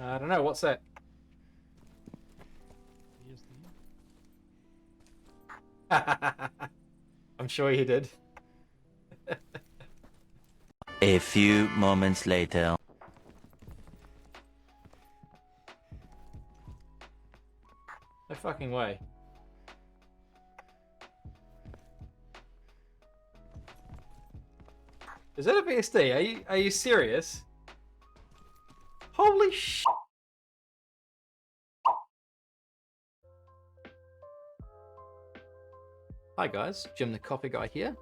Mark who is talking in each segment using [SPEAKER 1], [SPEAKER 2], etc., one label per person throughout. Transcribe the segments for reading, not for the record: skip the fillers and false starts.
[SPEAKER 1] I don't know, what's that? I'm sure he did.
[SPEAKER 2] A few moments later.
[SPEAKER 1] No fucking way. Is that a VSD? Are you serious? Holy sh! Hi guys, Jim the Copy Guy here.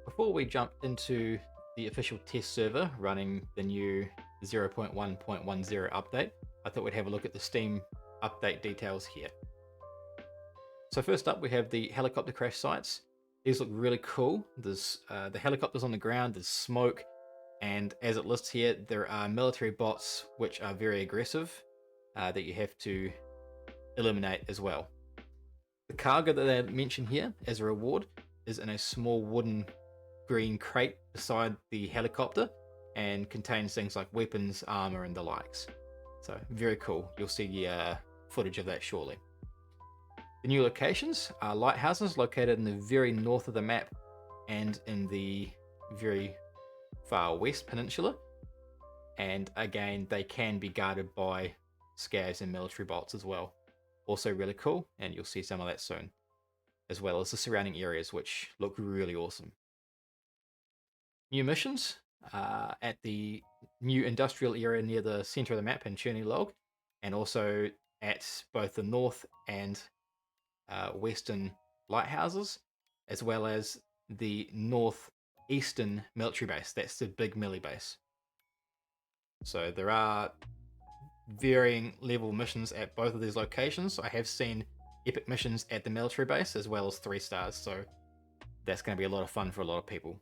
[SPEAKER 1] Before we jump into the official test server running the new 0.1.10 update, I thought we'd have a look at the Steam update details here. So first up we have the helicopter crash sites. These look really cool. There's the helicopters on the ground, there's smoke, and as it lists here, there are military bots which are very aggressive that you have to eliminate as well. The cargo that they mention here as a reward is in a small wooden green crate beside the helicopter and contains things like weapons, armor, and the likes. So very cool. You'll see footage of that shortly. The new locations are lighthouses located in the very north of the map and in the very far west peninsula. And again, they can be guarded by scavs and military bots as well. Also really cool, and you'll see some of that soon, as well as the surrounding areas, which look really awesome. New missions at the new industrial area near the center of the map in Cherney Log, and also at both the north and western lighthouses, as well as the northeastern military base. That's the big melee base. So there are varying level missions at both of these locations. I have seen epic missions at the military base as well as 3 stars, so that's going to be a lot of fun for a lot of people.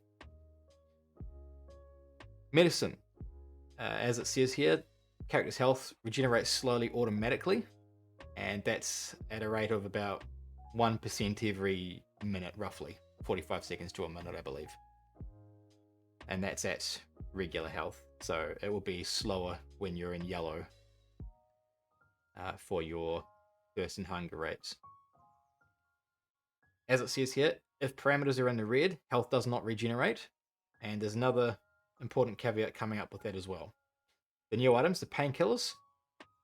[SPEAKER 1] Medicine. As it says here, character's health regenerates slowly automatically, and that's at a rate of about 1% every minute, roughly 45 seconds to a minute, I believe. And that's at regular health, so it will be slower when you're in yellow for your thirst and hunger rates. As it says here, if parameters are in the red, health does not regenerate, and there's another important caveat coming up with that as well. The new items, the Painkillers,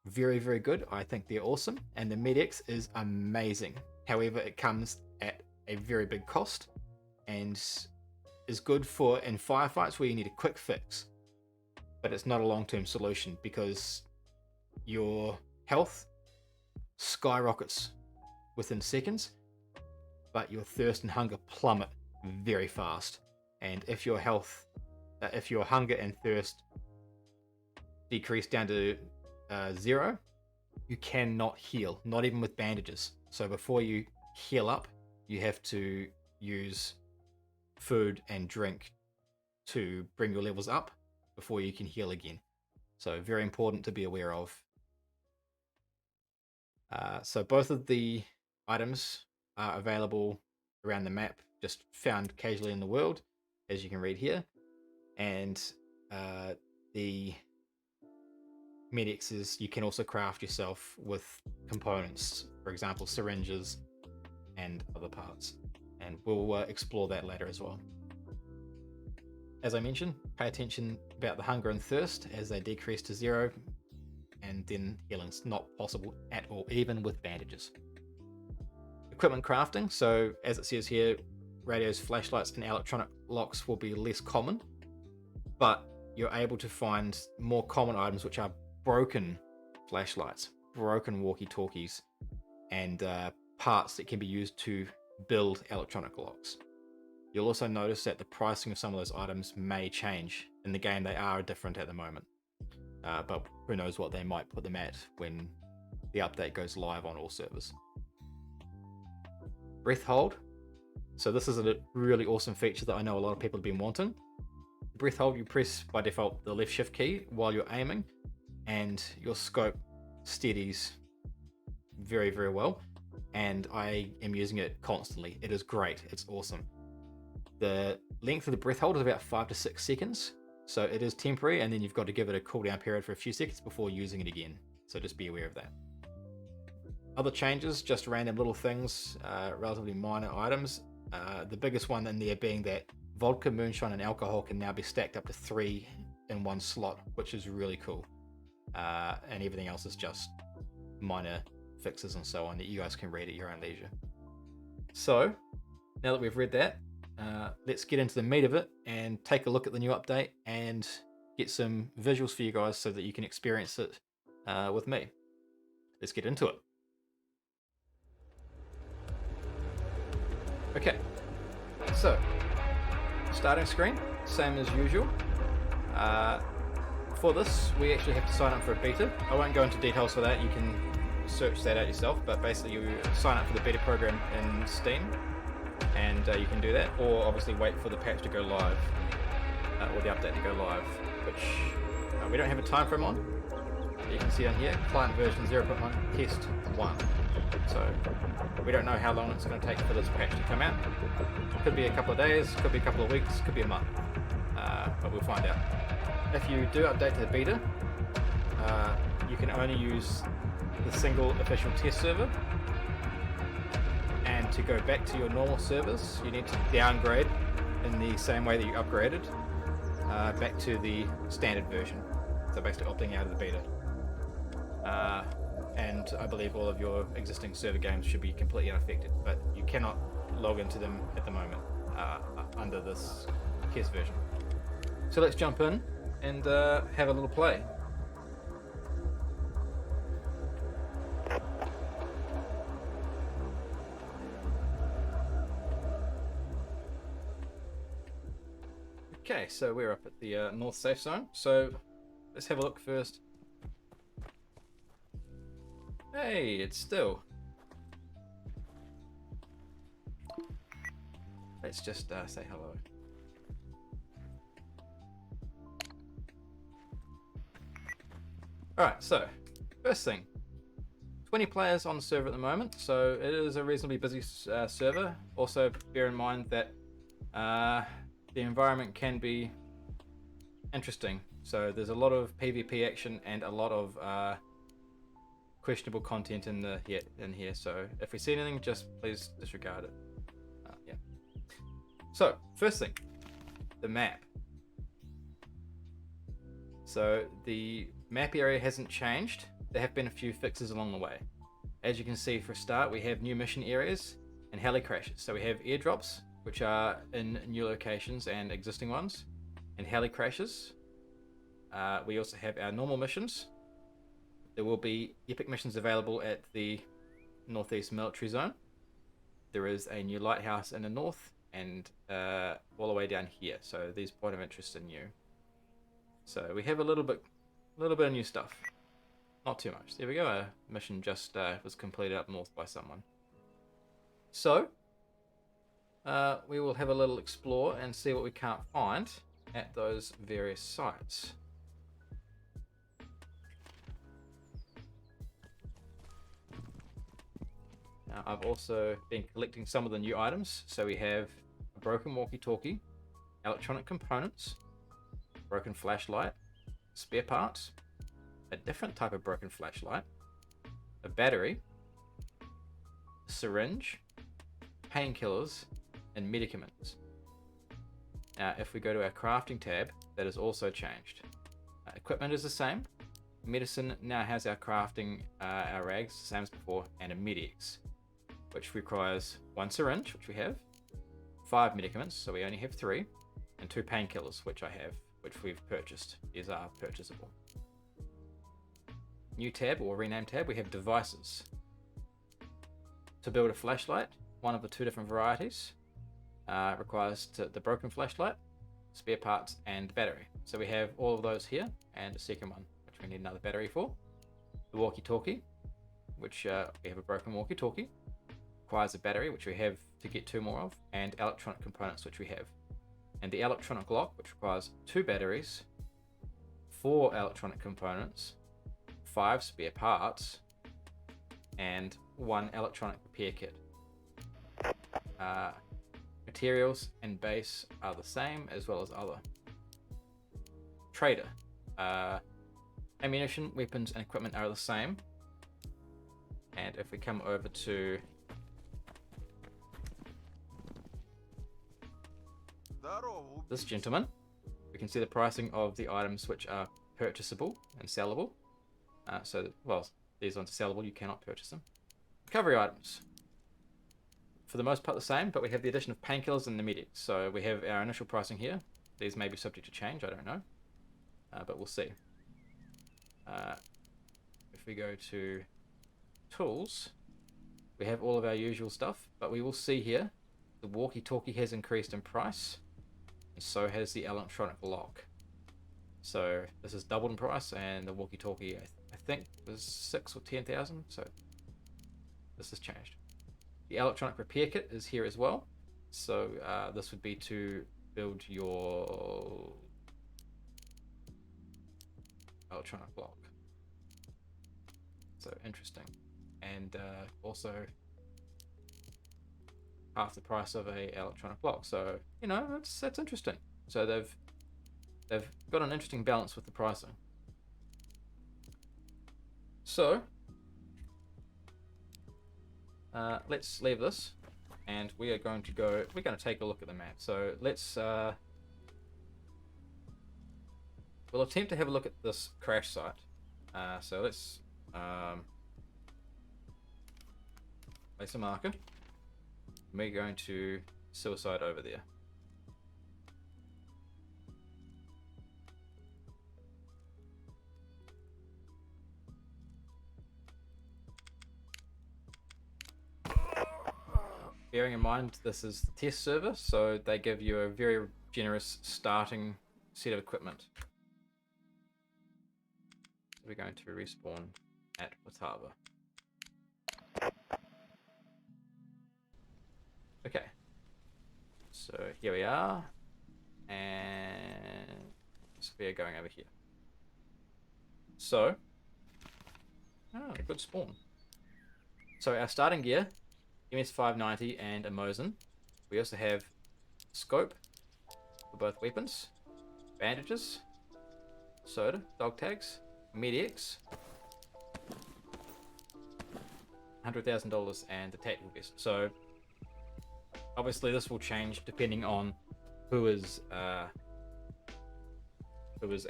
[SPEAKER 1] very, very good. I think they're awesome, and the MedX is amazing. However, it comes at a very big cost and is good for in firefights where you need a quick fix, but it's not a long-term solution because your health skyrockets within seconds, but your thirst and hunger plummet very fast. And if your hunger and thirst decrease down to 0, you cannot heal, not even with bandages. So before you heal up, you have to use food and drink to bring your levels up before you can heal again. So very important to be aware of. So both of the items are available around the map, just found casually in the world, as you can read here. And the MedXs you can also craft yourself with components, for example syringes and other parts, and we'll explore that later as well. As I mentioned, pay attention about the hunger and thirst as they decrease to 0, and then healing's not possible at all, even with bandages. Equipment crafting, so as it says here, radios, flashlights and electronic locks will be less common, but you're able to find more common items, which are broken flashlights, broken walkie-talkies, and parts that can be used to build electronic locks. You'll also notice that the pricing of some of those items may change. In the game, they are different at the moment, but who knows what they might put them at when the update goes live on all servers. Breath hold. So this is a really awesome feature that I know a lot of people have been wanting. Breath hold, you press by default the left shift key while you're aiming, and your scope steadies very, very well. And I am using it constantly. It is great. It's awesome. The length of the breath hold is about 5 to 6 seconds. So it is temporary, and then you've got to give it a cooldown period for a few seconds before using it again. So just be aware of that. Other changes, just random little things, relatively minor items. The biggest one in there being that vodka, moonshine, and alcohol can now be stacked up to 3 in one slot, which is really cool. And everything else is just minor fixes and so on that you guys can read at your own leisure. So, now that we've read that, let's get into the meat of it and take a look at the new update and get some visuals for you guys so that you can experience it with me. Let's get into it. Okay, so starting screen, same as usual. For this, we actually have to sign up for a beta. I won't go into details for that, you can search that out yourself, but basically you sign up for the beta program in Steam, and you can do that, or obviously wait for the patch to go live, or the update to go live, which we don't have a time frame on. You can see on here, client version 0.1, test 1. So we don't know how long it's going to take for this patch to come out. Could be a couple of days, could be a couple of weeks, could be a month, but we'll find out. If you do update to the beta, you can only use the single official test server, and to go back to your normal servers, you need to downgrade in the same way that you upgraded back to the standard version. So basically opting out of the beta. And I believe all of your existing server games should be completely unaffected, but you cannot log into them at the moment under this test version. So let's jump in and have a little play. Okay, so we're up at the north safe zone, so let's have a look first. Hey, it's still. Let's just say hello. Alright, so first thing, 20 players on the server at the moment, so it is a reasonably busy server. Also bear in mind that the environment can be interesting, so there's a lot of PvP action and a lot of questionable content in here, so if we see anything, just please disregard it. Yeah. So first thing, the map. So the map area hasn't changed. There have been a few fixes along the way. As you can see, for a start, we have new mission areas and heli crashes. So we have airdrops, which are in new locations and existing ones, and heli crashes. We also have our normal missions. There will be epic missions available at the Northeast Military Zone. There is a new lighthouse in the north, and all the way down here. So these point of interest are new. So we have a little bit of new stuff. Not too much. There we go. A mission just was completed up north by someone. So we will have a little explore and see what we can't find at those various sites. Now, I've also been collecting some of the new items. So we have a broken walkie-talkie, electronic components, broken flashlight, spare parts, a different type of broken flashlight, a battery, a syringe, painkillers, and medicaments. Now, if we go to our crafting tab, that has also changed. Equipment is the same. Medicine now has our crafting, our rags, same as before, and a MedX, which requires 1 syringe, which we have, 5 medicaments, so we only have 3, and 2 painkillers, which I have, which we've purchased. These are purchasable. New tab, or rename tab, we have devices. To build a flashlight, one of the 2 different varieties, requires the broken flashlight, spare parts, and battery. So we have all of those here, and a second one, which we need another battery for. The walkie-talkie, which we have a broken walkie-talkie, requires a battery, which we have to get 2 more of, and electronic components, which we have. And the electronic lock, which requires 2 batteries, 4 electronic components, 5 spare parts, and 1 electronic repair kit. Materials and base are the same, as well as other. trader. Ammunition, weapons, and equipment are the same. And if we come over to this gentleman, we can see the pricing of the items which are purchasable and sellable. Well, these ones are sellable, you cannot purchase them. Recovery items, for the most part the same, but we have the addition of Painkillers and the MedX. So we have our initial pricing here. These may be subject to change, I don't know, but we'll see. If we go to tools, we have all of our usual stuff, but we will see here the walkie-talkie has increased in price, and so has the electronic lock. So this is doubled in price, and the walkie-talkie I think was 6 or 10,000. So this has changed. The electronic repair kit is here as well. So this would be to build your electronic lock. So interesting. And also half the price of a electronic lock. So you know, that's interesting. So they've got an interesting balance with the pricing. So let's leave this, and we are going to go. We're going to take a look at the map. So let's we'll attempt to have a look at this crash site. So let's place a marker. We're going to suicide over there. Bearing in mind this is the test server, so they give you a very generous starting set of equipment. We're going to respawn at Watava. Okay, so here we are, and so we are going over here. So, good spawn. So our starting gear, MS590 and a Mosin. We also have scope for both weapons, bandages, soda, dog tags, MedX, $100,000, and the tactical vest. So obviously this will change depending on who is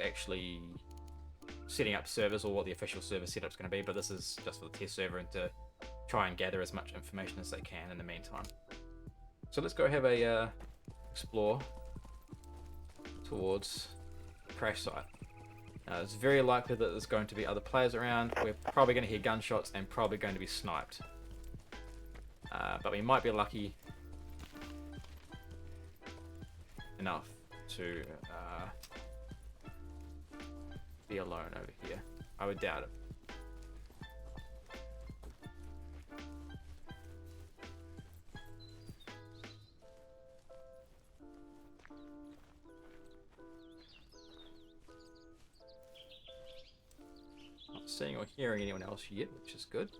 [SPEAKER 1] actually setting up servers, or what the official server setup is going to be. But this is just for the test server and to try and gather as much information as they can in the meantime. So let's go have a explore towards the crash site. It's very likely that there's going to be other players around. We're probably going to hear gunshots and probably going to be sniped. But we might be lucky enough to be alone over here. I would doubt it. Not seeing or hearing anyone else yet, which is good.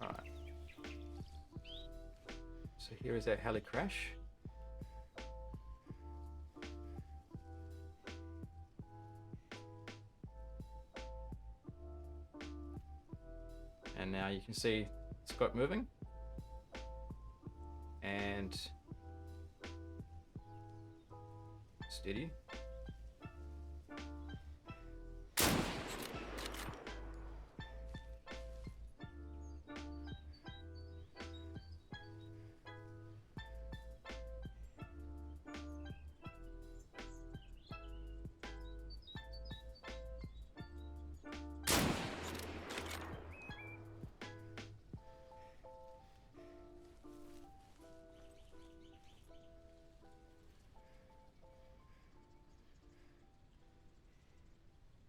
[SPEAKER 1] Alright. So here is our Heli Crash. And now you can see the scope moving. And steady.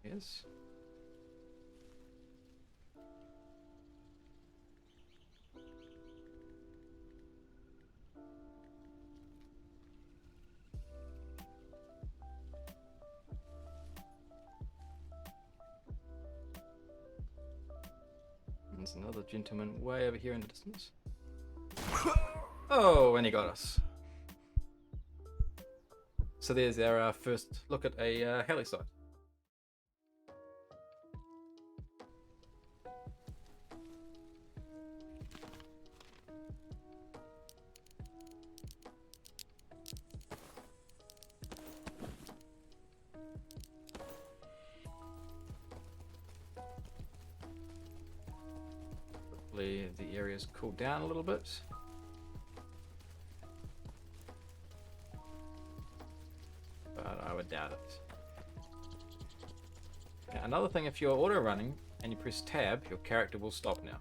[SPEAKER 1] Yes. There's another gentleman way over here in the distance. Oh, and he got us. So there's our first look at a heli site. Hopefully the area's cooled down a little bit. But I would doubt it. Now, another thing, if you're auto running and you press tab, your character will stop now.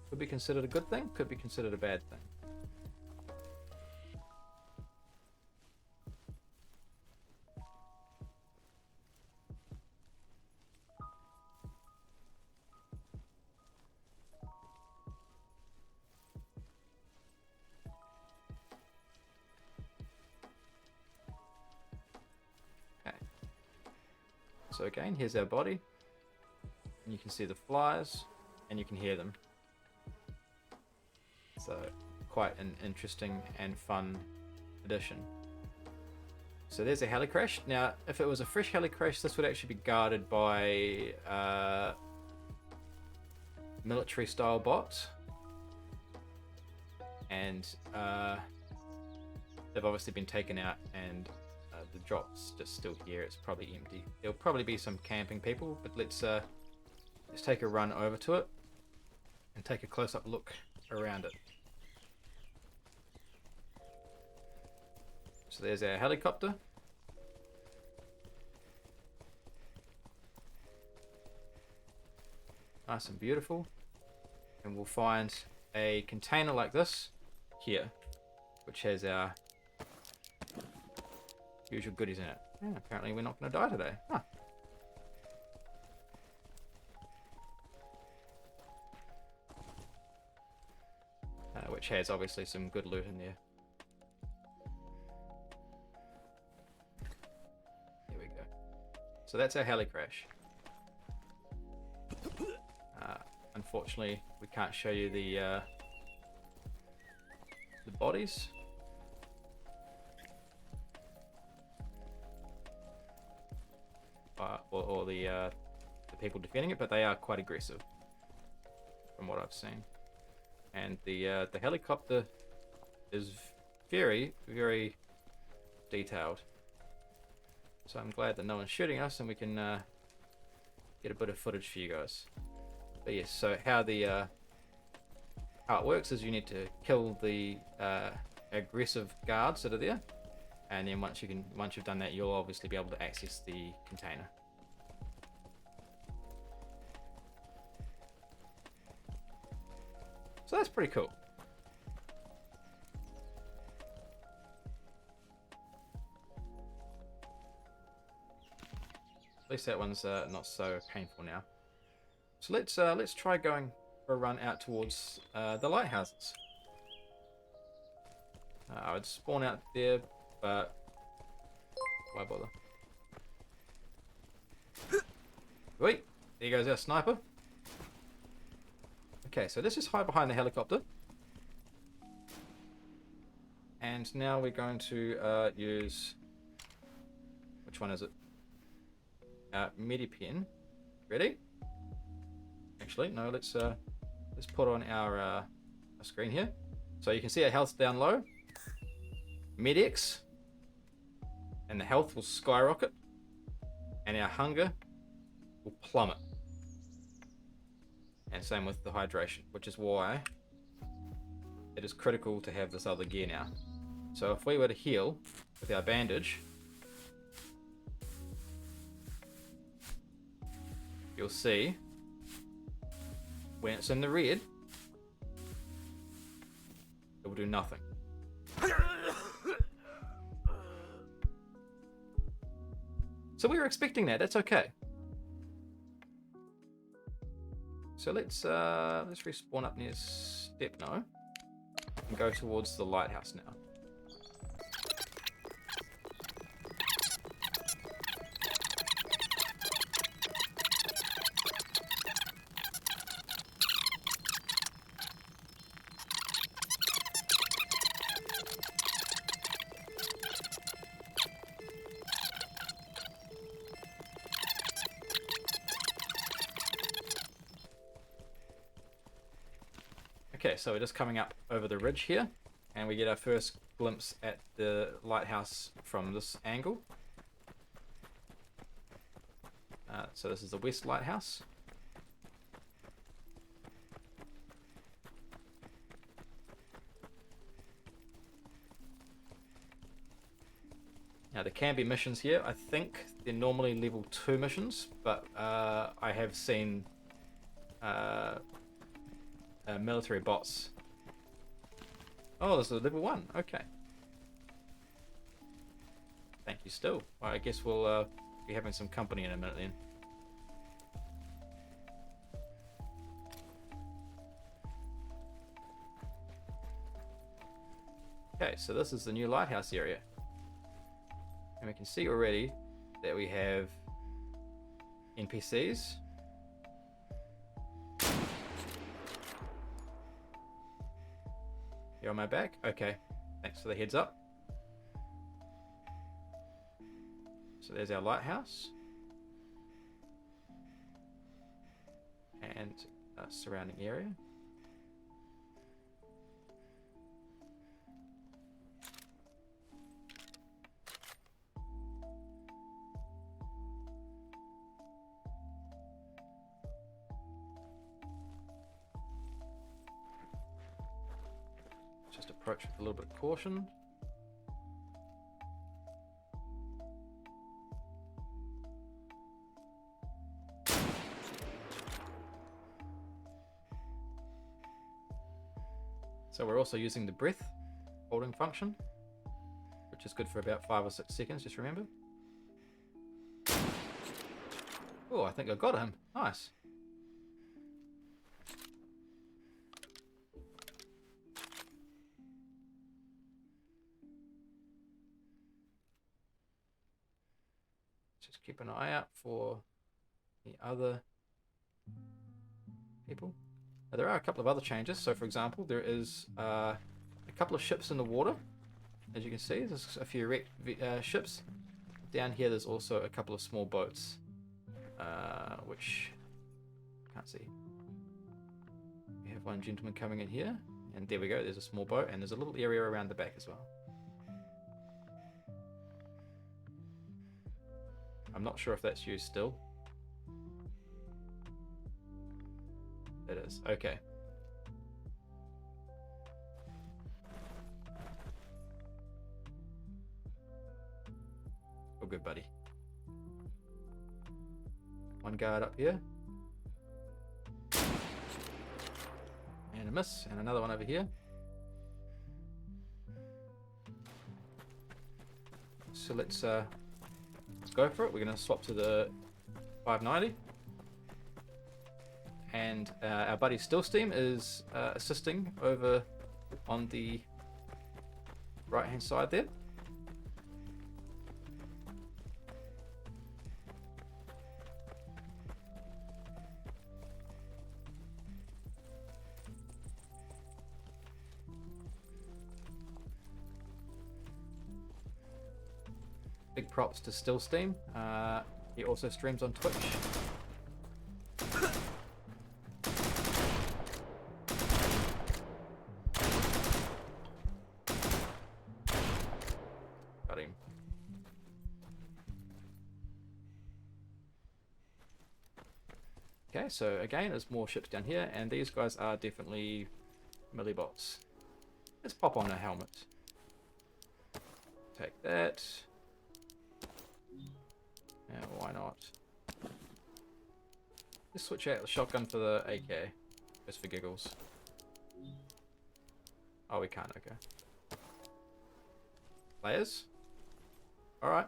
[SPEAKER 1] Could be considered a good thing, could be considered a bad thing. So again, here's our body, and you can see the flies, and you can hear them. So quite an interesting and fun addition. So there's a heli crash. Now, if it was a fresh heli crash, this would actually be guarded by military style bots, and they've obviously been taken out, and the drop's just still here. It's probably empty. There'll probably be some camping people, but let's take a run over to it and take a close-up look around it. So there's our helicopter. Nice and beautiful. And we'll find a container like this here, which has our usual goodies in it. Yeah, apparently we're not going to die today. Huh. Which has obviously some good loot in there. There we go. So that's our heli crash. Unfortunately, we can't show you the bodies. Or the people defending it, but they are quite aggressive from what I've seen. And the helicopter is very, very detailed. So I'm glad that no one's shooting us, and we can get a bit of footage for you guys. But yes, so how it works is you need to kill the aggressive guards that are there, and then once you've done that, you'll obviously be able to access the container. So that's pretty cool. At least that one's not so painful now. So let's try going for a run out towards the lighthouses. I would spawn out there, but why bother? Wait, there goes our sniper. Okay, so let's just hide behind the helicopter. And now we're going to use... Which one is it? MediPen. Ready? Actually, no, let's put on our screen here. So you can see our health down low. MedX. And the health will skyrocket. And our hunger will plummet. And same with the hydration, which is why it is critical to have this other gear now. So if we were to heal with our bandage, you'll see when it's in the red, it will do nothing. So we were expecting that, that's okay. So let's respawn up near Stepno and go towards the lighthouse now. Okay, so we're just coming up over the ridge here, and we get our first glimpse at the lighthouse from this angle. So this is the West Lighthouse. Now there can be missions here. I think they're normally level 2 missions, but I have seen military bots. Oh, this is level 1. Okay. Thank you still. Well, I guess we'll be having some company in a minute then. Okay, so this is the new lighthouse area. And we can see already that we have NPCs. You're on my back? Okay. Thanks for the heads up. So there's our lighthouse. And surrounding area. Just approach with a little bit of caution. So we're also using the breath holding function, which is good for about 5 or 6 seconds, just remember. Oh, I think I got him. Nice. Just keep an eye out for the other people. Now, there are a couple of other changes. So for example, there is a couple of ships in the water. As you can see, there's a few wrecked ships. Down here there's also a couple of small boats, which can't see. We have one gentleman coming in here, and there we go, there's a small boat, and there's a little area around the back as well. I'm not sure if that's used still. It is. Okay. Oh, good, buddy. One guard up here. And a miss. And another one over here. So let's go for it. We're going to swap to the 590. And our buddy Stillsteam is assisting over on the right hand side there. Big props to Stillsteam. He also streams on Twitch. Okay, so again, there's more ships down here, and these guys are definitely millibots. Let's pop on a helmet. Take that. Yeah, why not? Let's switch out the shotgun for the AK, just for giggles. Oh, we can't, okay. Players? Alright.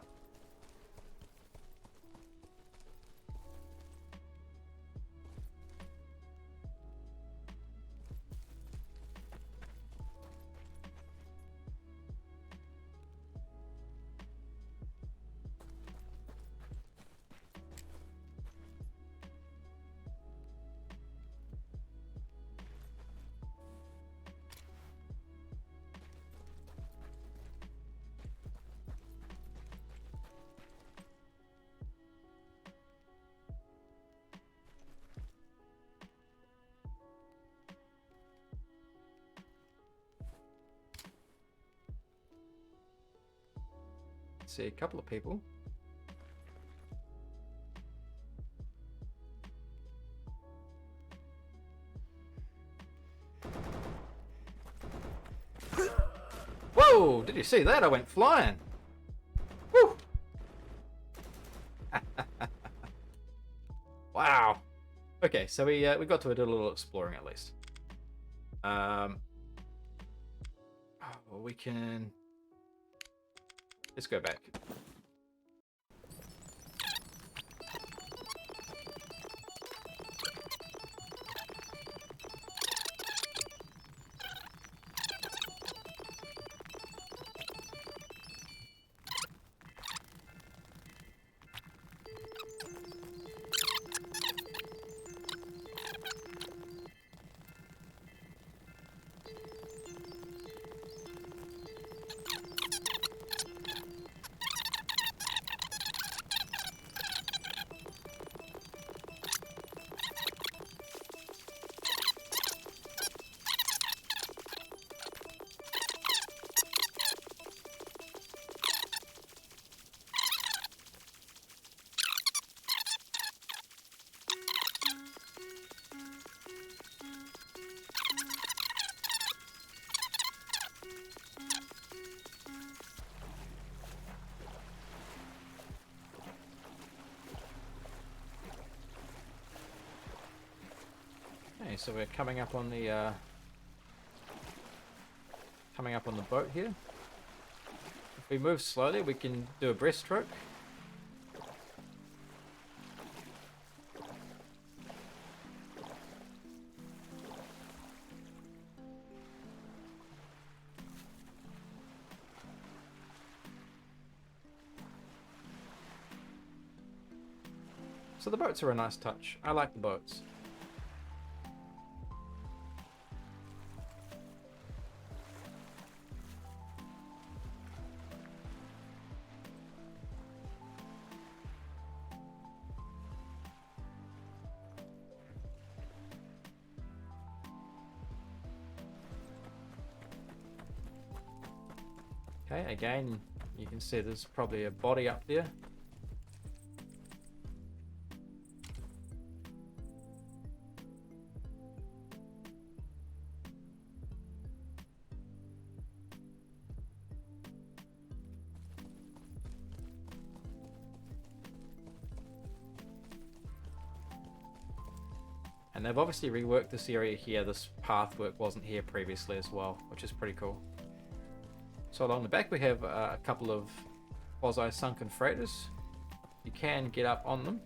[SPEAKER 1] see a couple of people. Whoa! Did you see that? I went flying. Woo! Wow. Okay, so we got to do a little exploring at least. Oh, well, we can. Let's go back. Okay, so we're coming up on the boat here. If we move slowly, we can do a breaststroke. So the boats are a nice touch. I like the boats. Okay, again, you can see there's probably a body up there. And they've obviously reworked this area here. This path work wasn't here previously as well, which is pretty cool. So along the back we have a couple of quasi-sunken freighters. You can get up on them.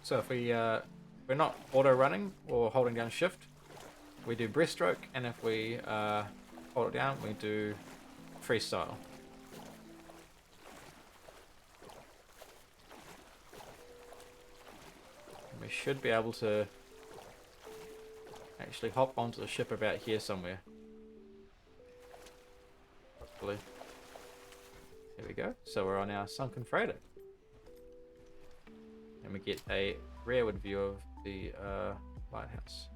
[SPEAKER 1] So if we're not auto-running or holding down shift, we do breaststroke, and if we hold it down, we do freestyle. We should be able to actually hop onto the ship about here somewhere. Hopefully. There we go. So we're on our sunken freighter. And we get a rearward view of the lighthouse.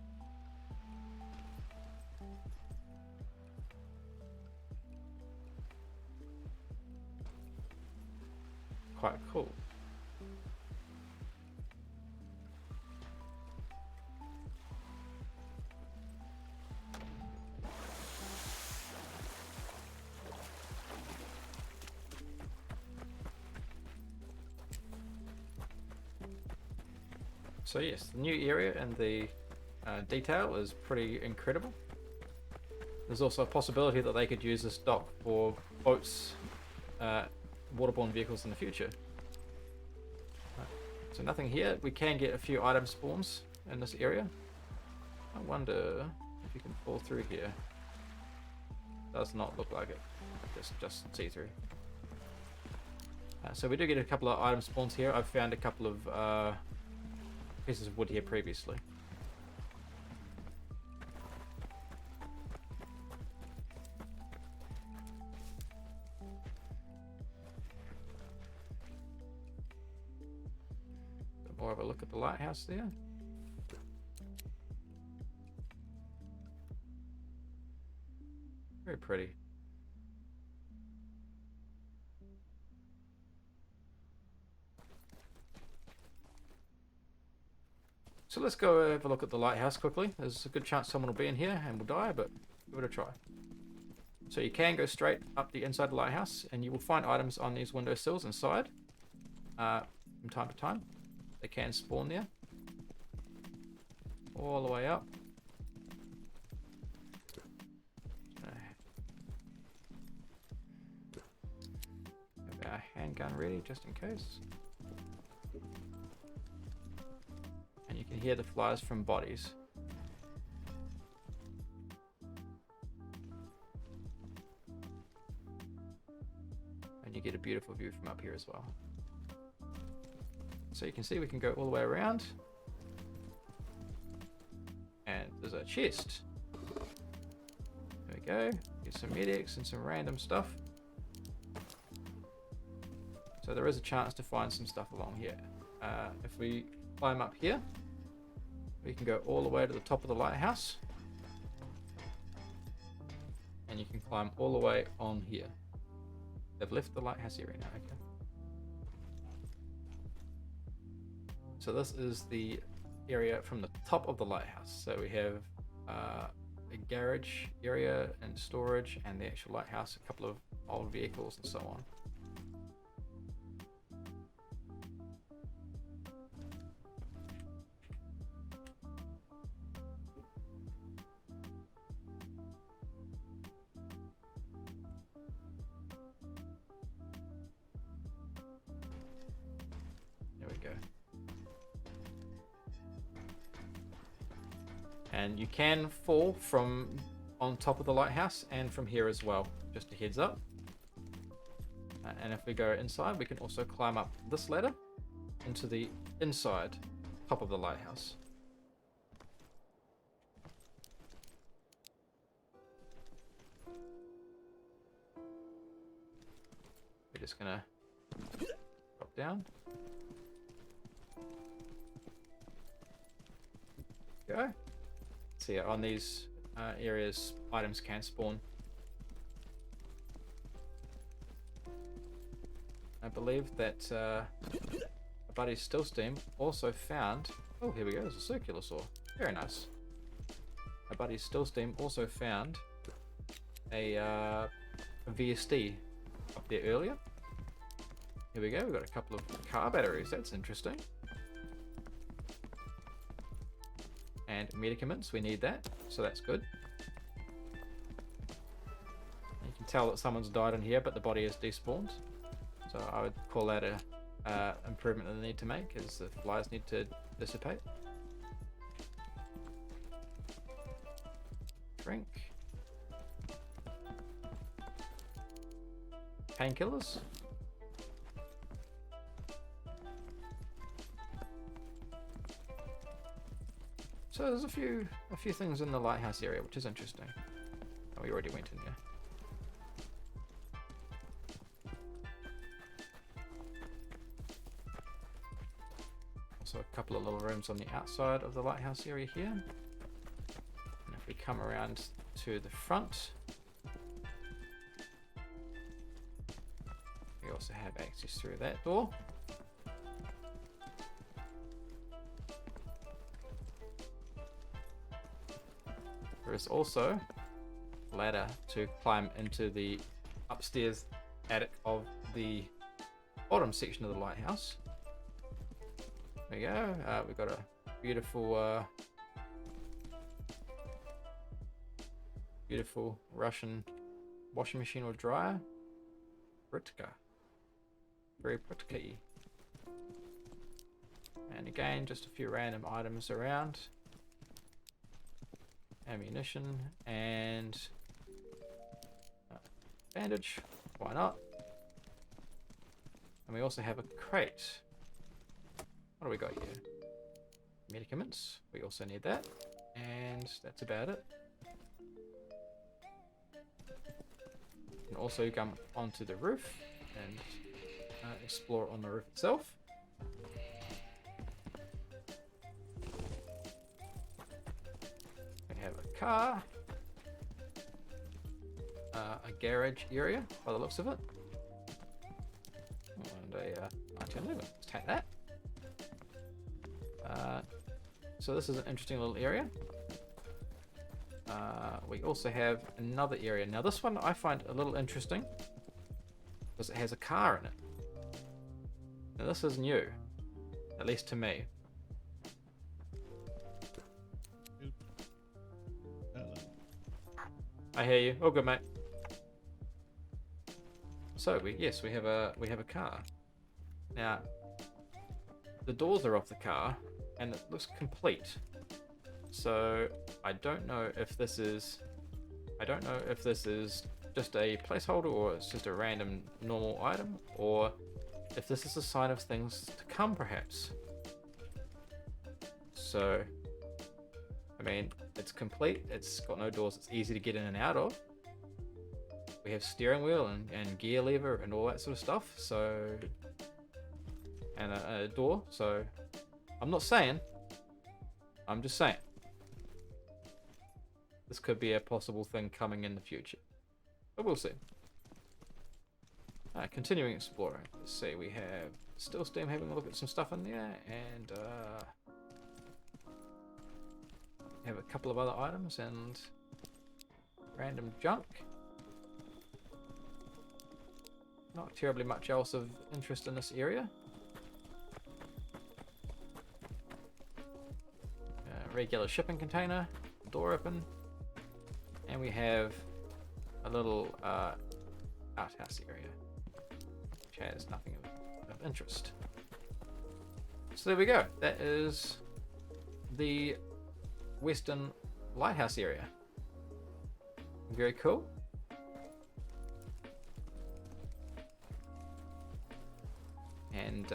[SPEAKER 1] Quite cool. So yes, the new area and the detail is pretty incredible. There's also a possibility that they could use this dock for boats, waterborne vehicles in the future. So nothing here. We can get a few item spawns in this area. I wonder if you can fall through here. Does not look like it. Just see through. So we do get a couple of item spawns here. I've found a couple of pieces of wood here previously. More of a look at the lighthouse there. Very pretty. So let's go have a look at the lighthouse quickly. There's a good chance someone will be in here and will die, but give it a try. So you can go straight up the inside the lighthouse, and you will find items on these windowsills inside. From time to time, they can spawn there. All the way up. Have our handgun ready just in case. And you can hear the flies from bodies. And you get a beautiful view from up here as well. So you can see we can go all the way around. And there's a chest. There we go. Get some MedX and some random stuff. So there is a chance to find some stuff along here. If we climb up here, we can go all the way to the top of the lighthouse. And you can climb all the way on here. They've left the lighthouse area now, okay. So this is the area from the top of the lighthouse. So we have a garage area and storage and the actual lighthouse, a couple of old vehicles and so on. There we go. And you can fall from on top of the lighthouse and from here as well, just a heads up. And if we go inside, we can also climb up this ladder into the inside top of the lighthouse. We're just gonna drop down. Go. So yeah, on these areas, items can spawn. I believe that a buddy Stillsteam also found... Oh, here we go, there's a circular saw. Very nice. A buddy Stillsteam also found a VSD up there earlier. Here we go, we've got a couple of car batteries, that's interesting. And medicaments, we need that, so that's good. You can tell that someone's died in here, but the body is despawned. So I would call that a improvement that they need to make, is the flies need to dissipate. Drink. Painkillers. So there's a few things in the lighthouse area, which is interesting. Oh, we already went in here. Also a couple of little rooms on the outside of the lighthouse area here. And if we come around to the front, we also have access through that door. There is also a ladder to climb into the upstairs attic of the bottom section of the lighthouse. There we go. We've got a beautiful, beautiful Russian washing machine or dryer. Britka. Very Britka-y. And again, just a few random items around. Ammunition and bandage, why not? And we also have a crate. What do we got here? Medicaments, we also need that, and that's about it. You can also come onto the roof and explore on the roof itself. We have a car. a garage area by the looks of it. And a 1911. Let's take that. So this is an interesting little area. We also have another area. Now this one I find a little interesting because it has a car in it. Now this is new, at least to me.
[SPEAKER 3] Hello.
[SPEAKER 1] I hear you. All good, mate. So we have a car. Now the doors are off the car and it looks complete. So I don't know if this is just a placeholder or it's just a random normal item, or if this is a sign of things to come, perhaps. So I mean, it's complete, it's got no doors, it's easy to get in and out of. We have steering wheel and gear lever and all that sort of stuff, so, and a door, so I'm not saying, I'm just saying this could be a possible thing coming in the future, but we'll see. Continuing exploring, let's see, we have still Steam having a look at some stuff in there, and we have a couple of other items and random junk. Not terribly much else of interest in this area. Regular shipping container, door open, and we have a little outhouse area, which has nothing of interest. So there we go. That is the Western Lighthouse area. Very cool. And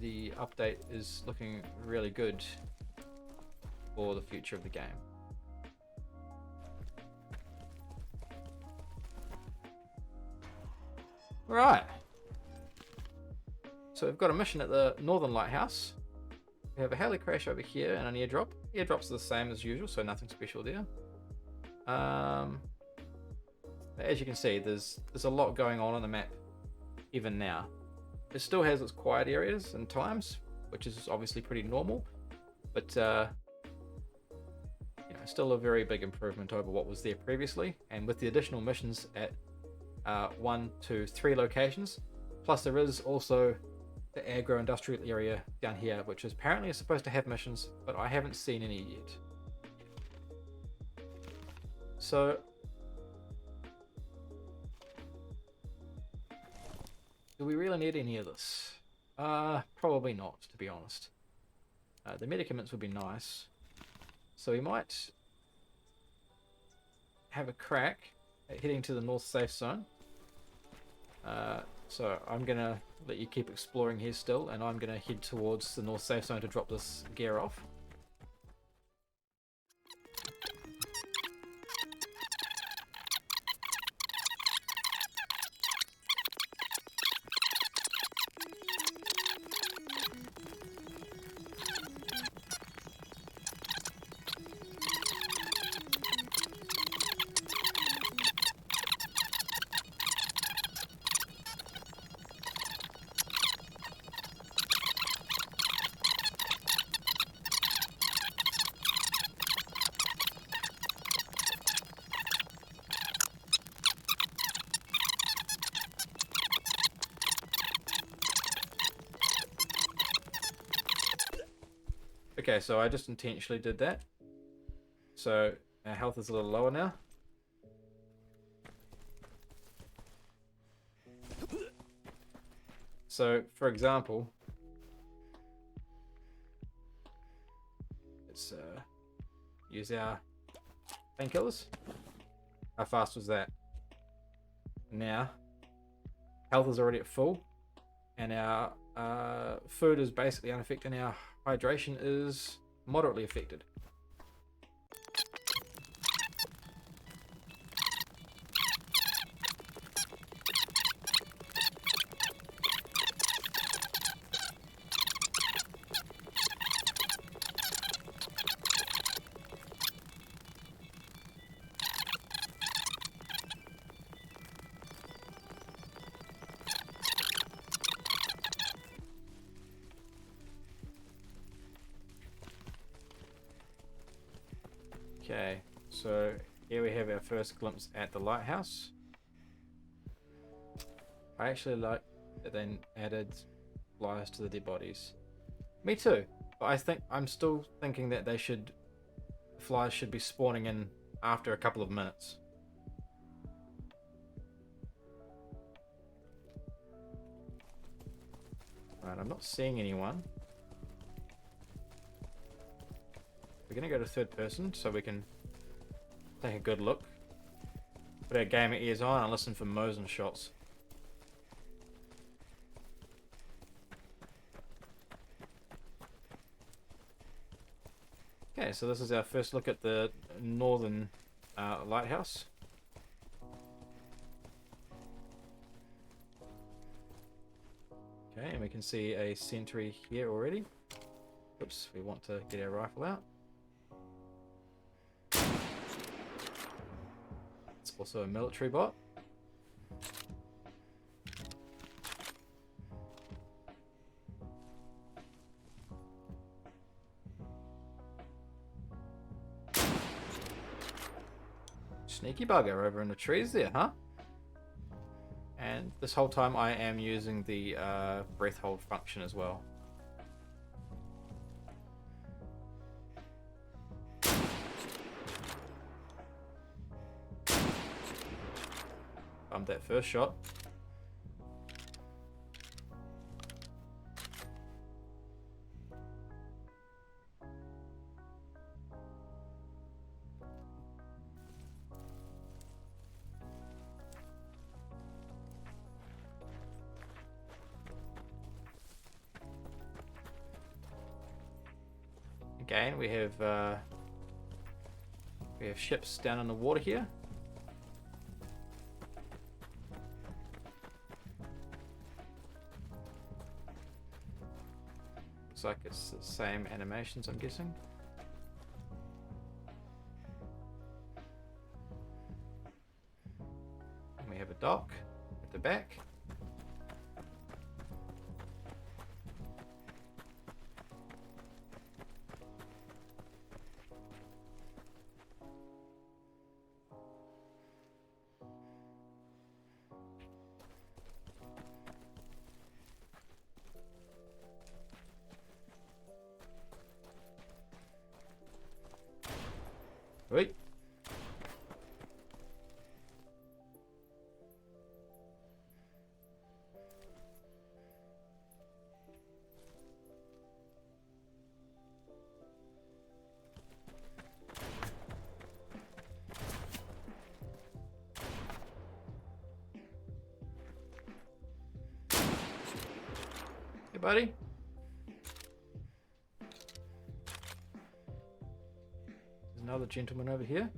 [SPEAKER 1] the update is looking really good for the future of the game. Right. So we've got a mission at the Northern Lighthouse. We have a heli crash over here and an airdrop. Airdrops are the same as usual, so nothing special there. As you can see, there's a lot going on the map even now. It still has its quiet areas and times, which is obviously pretty normal, but still a very big improvement over what was there previously. And with the additional missions at 1 to 3 locations, plus there is also the agro-industrial area down here, which is apparently supposed to have missions, but I haven't seen any yet. So do we really need any of this? Probably not, to be honest. The medicaments would be nice, so we might have a crack at heading to the north safe zone. So I'm gonna let you keep exploring here still, and I'm gonna head towards the north safe zone to drop this gear off. Okay, so I just intentionally did that. So our health is a little lower now. So, for example, let's use our painkillers. How fast was that? Now, health is already at full, and our food is basically unaffected, and our hydration is moderately affected. Okay, so here we have our first glimpse at the lighthouse. I actually like that they added flies to the dead bodies. Me too, but I'm still thinking that flies should be spawning in after a couple of minutes. Right, I'm not seeing anyone. We're gonna go to third person so we can take a good look. Put our gamer ears on and listen for Mosin shots. Okay, so this is our first look at the Northern Lighthouse. Okay, and we can see a sentry here already. Oops, we want to get our rifle out. It's also a military bot. Sneaky bugger over in the trees there, huh? And this whole time I am using the breath hold function as well. That first shot. Again, we have ships down in the water here. Looks like it's the same animations, I'm guessing. And we have a dock at the back. Wait. Hey, buddy. There's another gentleman over here.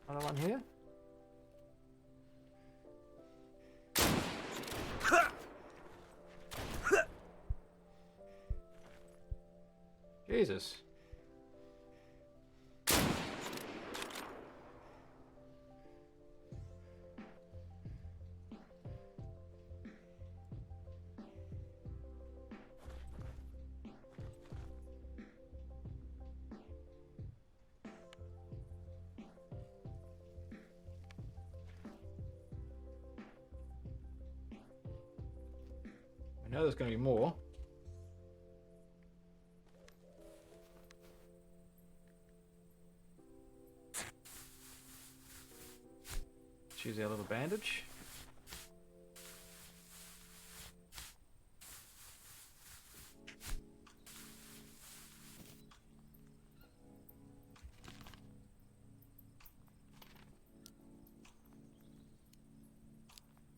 [SPEAKER 1] Another one here. Jesus. I know there's going to be more. Choose our little bandage.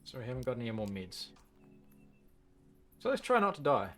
[SPEAKER 1] So we haven't got any more meds. So let's try not to die.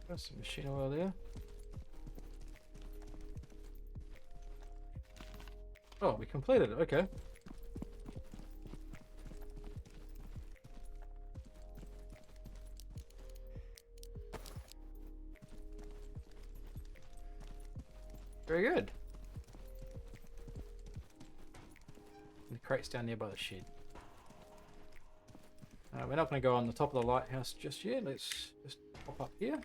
[SPEAKER 1] Got some machine oil there. Oh, we completed it. Okay. Very good. And the crate's down there by the shed. We're not going to go on the top of the lighthouse just yet. Let's just pop up here.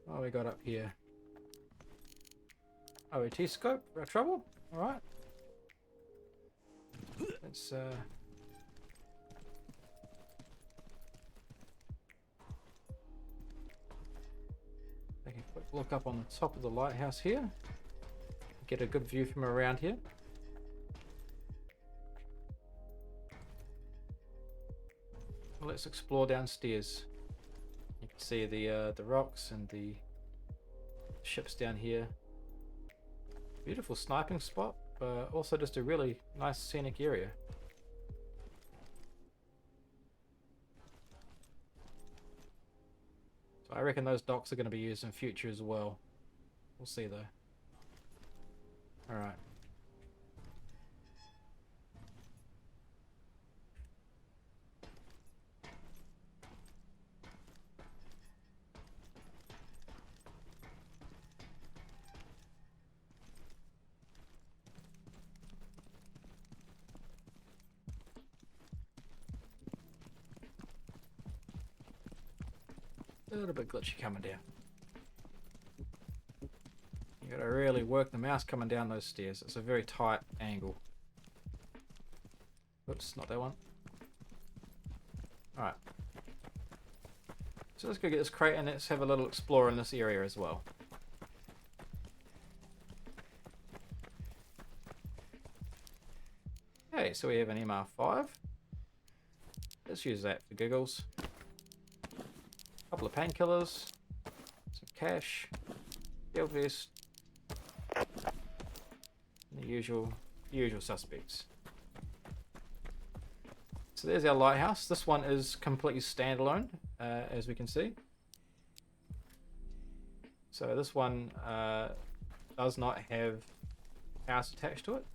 [SPEAKER 1] What we got up here? OET scope for our trouble. Alright. Let's take a quick look up on the top of the lighthouse here. Get a good view from around here. Well, let's explore downstairs. You can see the rocks and the ships down here. Beautiful sniping spot, but also just a really nice scenic area. So I reckon those docks are going to be used in future as well. We'll see though. Alright. A little bit glitchy coming down. You gotta really work the mouse coming down those stairs. It's a very tight angle. Oops, not that one. Alright. So let's go get this crate and let's have a little explore in this area as well. Okay, so we have an MR5. Let's use that for giggles. Couple of painkillers, some cash, field vest, and the usual suspects. So there's our lighthouse. This one is completely standalone, as we can see. So this one does not have house attached to it.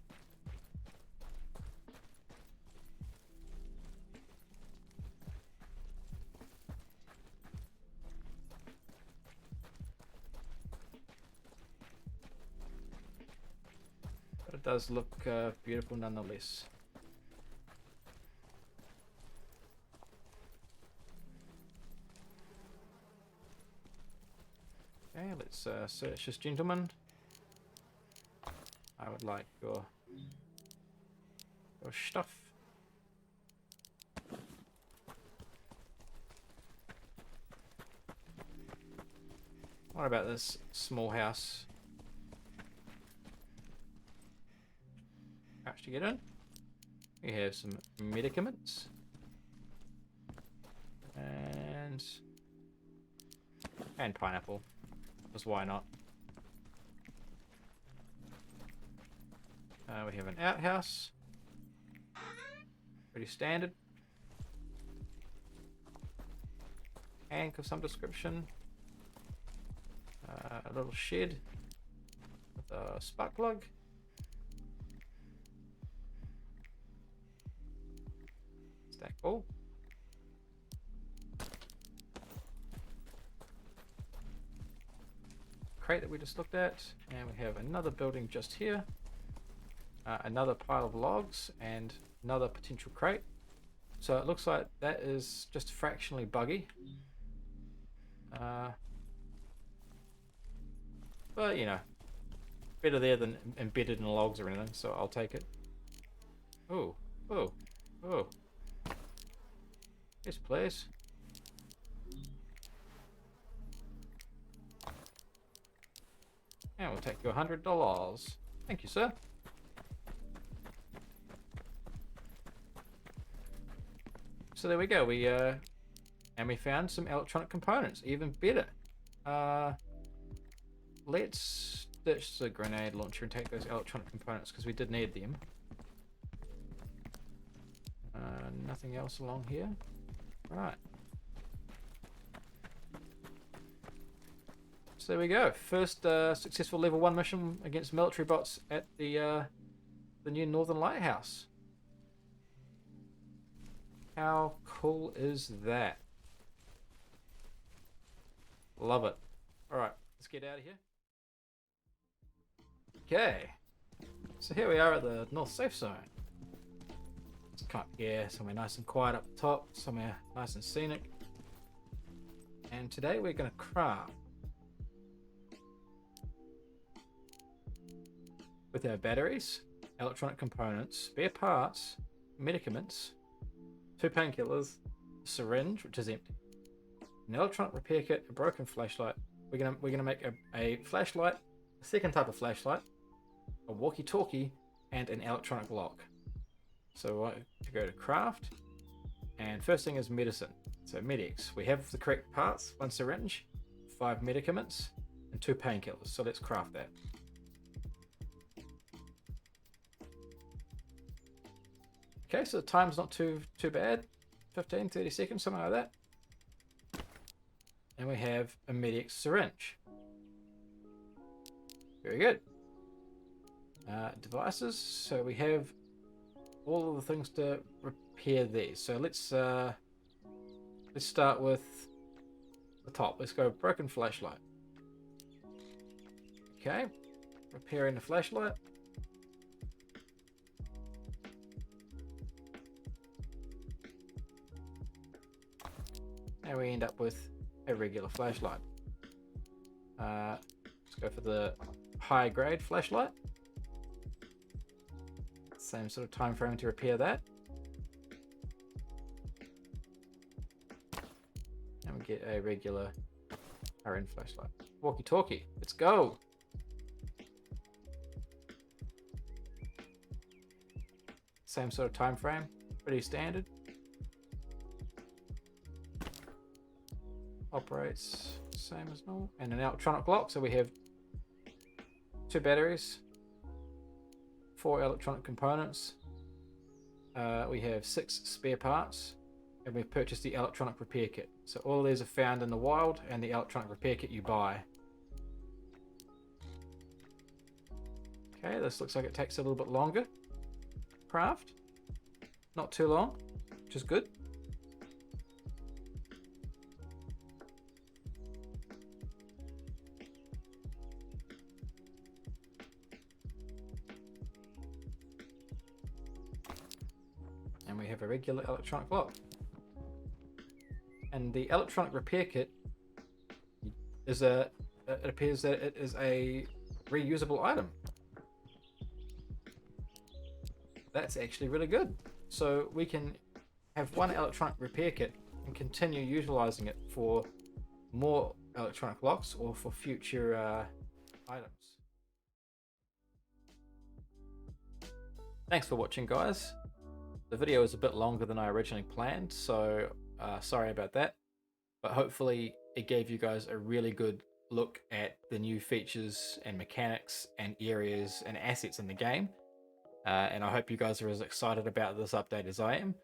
[SPEAKER 1] It does look beautiful nonetheless. Okay, let's search this gentleman. I would like your stuff. What about this small house? To get in, we have some medicaments and pineapple, because why not? We have an outhouse, pretty standard, tank of some description, a little shed with a spark plug. Stack ball. Crate that we just looked at, and we have another building just here, another pile of logs, and another potential crate. So it looks like that is just fractionally buggy, but you know, better there than embedded in logs or anything, so I'll take it. Oh, oh, oh. Yes, please. And we'll take you $100. Thank you, sir. So there we go. We found some electronic components. Even better. Let's ditch the grenade launcher and take those electronic components because we did need them. Nothing else along here. Right. So there we go. First successful level 1 mission against military bots at the new Northern Lighthouse. How cool is that? Love it. Alright, let's get out of here. Okay. So here we are at the North Safe Zone. Let's come up here, somewhere nice and quiet up top, somewhere nice and scenic. And today we're going to craft with our batteries, electronic components, spare parts, medicaments, 2 painkillers, a syringe which is empty, an electronic repair kit, a broken flashlight. We're gonna make a flashlight, a second type of flashlight, a walkie-talkie, and an electronic lock. So we're going to go to craft, and first thing is medicine. So MedX. We have the correct parts: 1 syringe, 5 medicaments, and 2 painkillers. So let's craft that. Okay, so the time's not too bad. 15, 30 seconds, something like that. And we have a MedX syringe. Very good. Devices. So we have all of the things to repair these. So let's start with the top. Let's go broken flashlight. Okay, repairing the flashlight. And we end up with a regular flashlight. Let's go for the high grade flashlight. Same sort of time frame to repair that. And we get a regular RN flashlight. Walkie-talkie, let's go! Same sort of time frame, pretty standard. Operates same as normal. And an electronic lock, so we have 2 batteries, 4 electronic components, we have 6 spare parts, and we've purchased the electronic repair kit. So all of these are found in the wild, and the electronic repair kit you buy. Okay, this looks like it takes a little bit longer. Craft, not too long, which is good. And we have a regular electronic lock. And the electronic repair kit is it appears that it is a reusable item. That's actually really good. So we can have 1 electronic repair kit and continue utilizing it for more electronic locks or for future items. Thanks for watching, guys. The video is a bit longer than I originally planned, so sorry about that. But hopefully it gave you guys a really good look at the new features and mechanics and areas and assets in the game. And I hope you guys are as excited about this update as I am.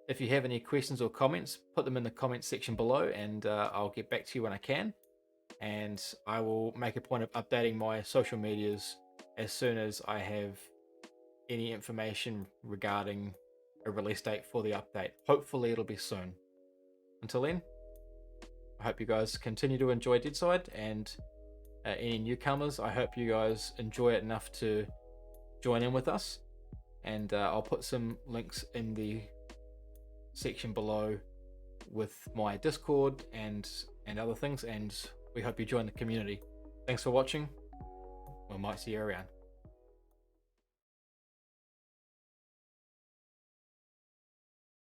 [SPEAKER 1] If you have any questions or comments, put them in the comments section below, and I'll get back to you when I can. And I will make a point of updating my social medias as soon as I have any information regarding a release date for the update. Hopefully it'll be soon. Until then, I hope you guys continue to enjoy Deadside, and any newcomers, I hope you guys enjoy it enough to join in with us. And I'll put some links in the section below with my Discord and other things, and we hope you join the community. Thanks for watching. We might see you around.